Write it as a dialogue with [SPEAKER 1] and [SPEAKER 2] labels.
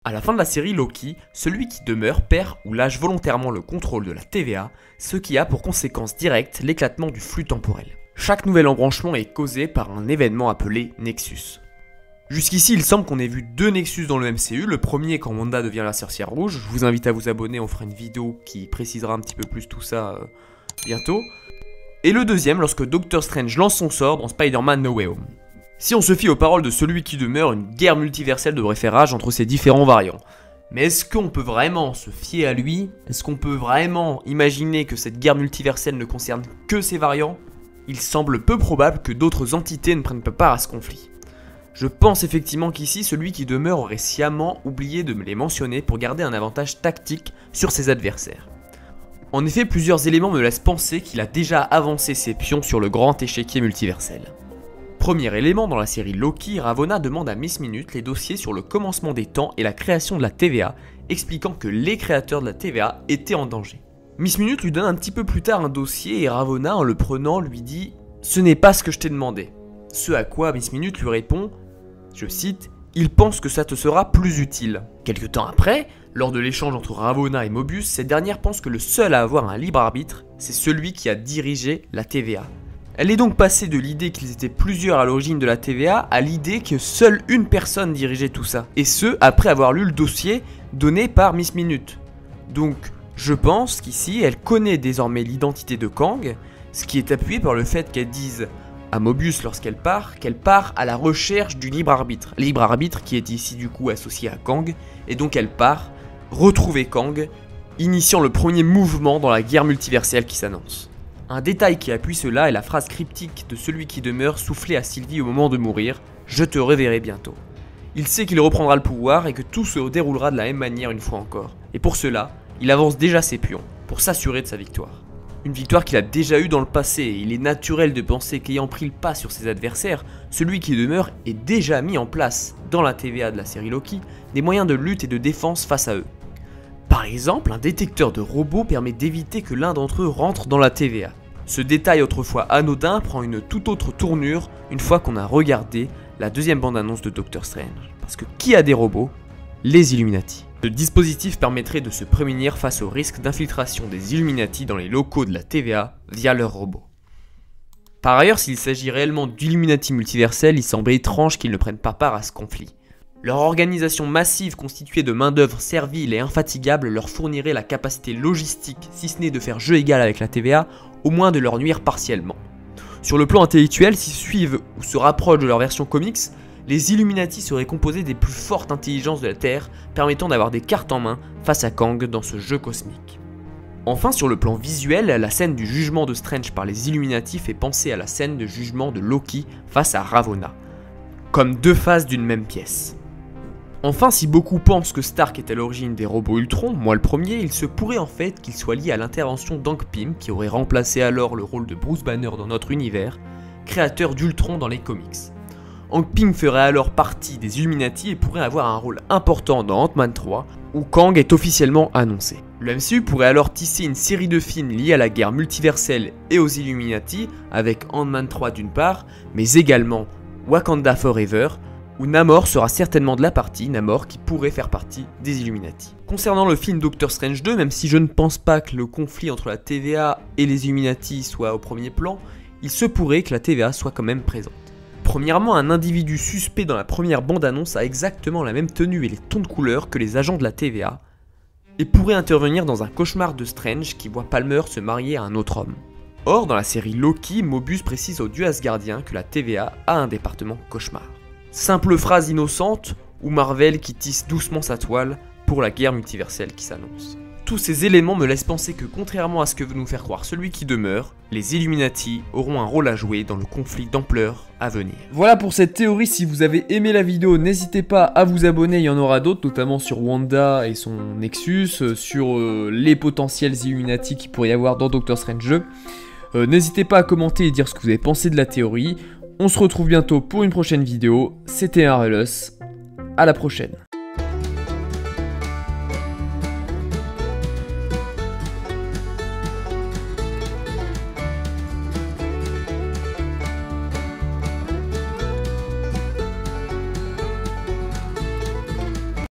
[SPEAKER 1] À la fin de la série Loki, celui qui demeure perd ou lâche volontairement le contrôle de la TVA, ce qui a pour conséquence directe l'éclatement du flux temporel. Chaque nouvel embranchement est causé par un événement appelé Nexus. Jusqu'ici, il semble qu'on ait vu deux Nexus dans le MCU, le premier quand Wanda devient la sorcière rouge, je vous invite à vous abonner, on fera une vidéo qui précisera un petit peu plus tout ça bientôt. Et le deuxième lorsque Doctor Strange lance son sort dans Spider-Man No Way Home. Si on se fie aux paroles de celui qui demeure, une guerre multiverselle devrait faire rage entre ces différents variants. Mais est-ce qu'on peut vraiment se fier à lui? Est-ce qu'on peut vraiment imaginer que cette guerre multiverselle ne concerne que ces variants? Il semble peu probable que d'autres entités ne prennent pas part à ce conflit. Je pense effectivement qu'ici, celui qui demeure aurait sciemment oublié de me les mentionner pour garder un avantage tactique sur ses adversaires. En effet, plusieurs éléments me laissent penser qu'il a déjà avancé ses pions sur le grand échiquier multiversel. Premier élément, dans la série Loki, Ravonna demande à Miss Minute les dossiers sur le commencement des temps et la création de la TVA, expliquant que les créateurs de la TVA étaient en danger. Miss Minute lui donne un petit peu plus tard un dossier et Ravonna, en le prenant, lui dit « Ce n'est pas ce que je t'ai demandé ». Ce à quoi Miss Minute lui répond, je cite, « Il pense que ça te sera plus utile ». Quelque temps après, lors de l'échange entre Ravonna et Mobius, cette dernière pense que le seul à avoir un libre arbitre, c'est celui qui a dirigé la TVA. Elle est donc passée de l'idée qu'ils étaient plusieurs à l'origine de la TVA à l'idée que seule une personne dirigeait tout ça. Et ce, après avoir lu le dossier donné par Miss Minute. Donc, je pense qu'ici, elle connaît désormais l'identité de Kang, ce qui est appuyé par le fait qu'elle dise à Mobius lorsqu'elle part, qu'elle part à la recherche du libre arbitre. Libre arbitre qui est ici du coup associé à Kang, et donc elle part retrouver Kang, initiant le premier mouvement dans la guerre multiverselle qui s'annonce. Un détail qui appuie cela est la phrase cryptique de celui qui demeure soufflée à Sylvie au moment de mourir « Je te reverrai bientôt ». Il sait qu'il reprendra le pouvoir et que tout se déroulera de la même manière une fois encore. Et pour cela, il avance déjà ses pions, pour s'assurer de sa victoire. Une victoire qu'il a déjà eue dans le passé, et il est naturel de penser qu'ayant pris le pas sur ses adversaires, celui qui demeure est déjà mis en place, dans la TVA de la série Loki, des moyens de lutte et de défense face à eux. Par exemple, un détecteur de robots permet d'éviter que l'un d'entre eux rentre dans la TVA. Ce détail autrefois anodin prend une toute autre tournure une fois qu'on a regardé la deuxième bande-annonce de Doctor Strange. Parce que qui a des robots? Les Illuminati. Ce dispositif permettrait de se prémunir face au risque d'infiltration des Illuminati dans les locaux de la TVA via leurs robots. Par ailleurs, s'il s'agit réellement d'Illuminati multiversels, il semble étrange qu'ils ne prennent pas part à ce conflit. Leur organisation massive constituée de main-d'œuvre servile et infatigable leur fournirait la capacité logistique, si ce n'est de faire jeu égal avec la TVA, au moins de leur nuire partiellement. Sur le plan intellectuel, s'ils suivent ou se rapprochent de leur version comics, les Illuminati seraient composés des plus fortes intelligences de la Terre, permettant d'avoir des cartes en main face à Kang dans ce jeu cosmique. Enfin, sur le plan visuel, la scène du jugement de Strange par les Illuminati fait penser à la scène de jugement de Loki face à Ravonna, comme deux faces d'une même pièce. Enfin, si beaucoup pensent que Stark est à l'origine des robots Ultron, moi le premier, il se pourrait en fait qu'il soit lié à l'intervention d'Hank Pym, qui aurait remplacé alors le rôle de Bruce Banner dans notre univers, créateur d'Ultron dans les comics. Hank Pym ferait alors partie des Illuminati et pourrait avoir un rôle important dans Ant-Man 3, où Kang est officiellement annoncé. Le MCU pourrait alors tisser une série de films liés à la guerre multiverselle et aux Illuminati, avec Ant-Man 3 d'une part, mais également Wakanda Forever, où Namor sera certainement de la partie, Namor qui pourrait faire partie des Illuminati. Concernant le film Doctor Strange 2, même si je ne pense pas que le conflit entre la TVA et les Illuminati soit au premier plan, il se pourrait que la TVA soit quand même présente. Premièrement, un individu suspect dans la première bande-annonce a exactement la même tenue et les tons de couleur que les agents de la TVA, et pourrait intervenir dans un cauchemar de Strange qui voit Palmer se marier à un autre homme. Or, dans la série Loki, Mobius précise au dieu asgardien que la TVA a un département cauchemar. Simple phrase innocente, ou Marvel qui tisse doucement sa toile pour la guerre multiverselle qui s'annonce. Tous ces éléments me laissent penser que contrairement à ce que veut nous faire croire celui qui demeure, les Illuminati auront un rôle à jouer dans le conflit d'ampleur à venir. Voilà pour cette théorie, si vous avez aimé la vidéo, n'hésitez pas à vous abonner, il y en aura d'autres, notamment sur Wanda et son Nexus, sur les potentiels Illuminati qu'il pourrait y avoir dans Doctor Strange 2. N'hésitez pas à commenter et dire ce que vous avez pensé de la théorie. On se retrouve bientôt pour une prochaine vidéo, c'était Arelus, à la prochaine.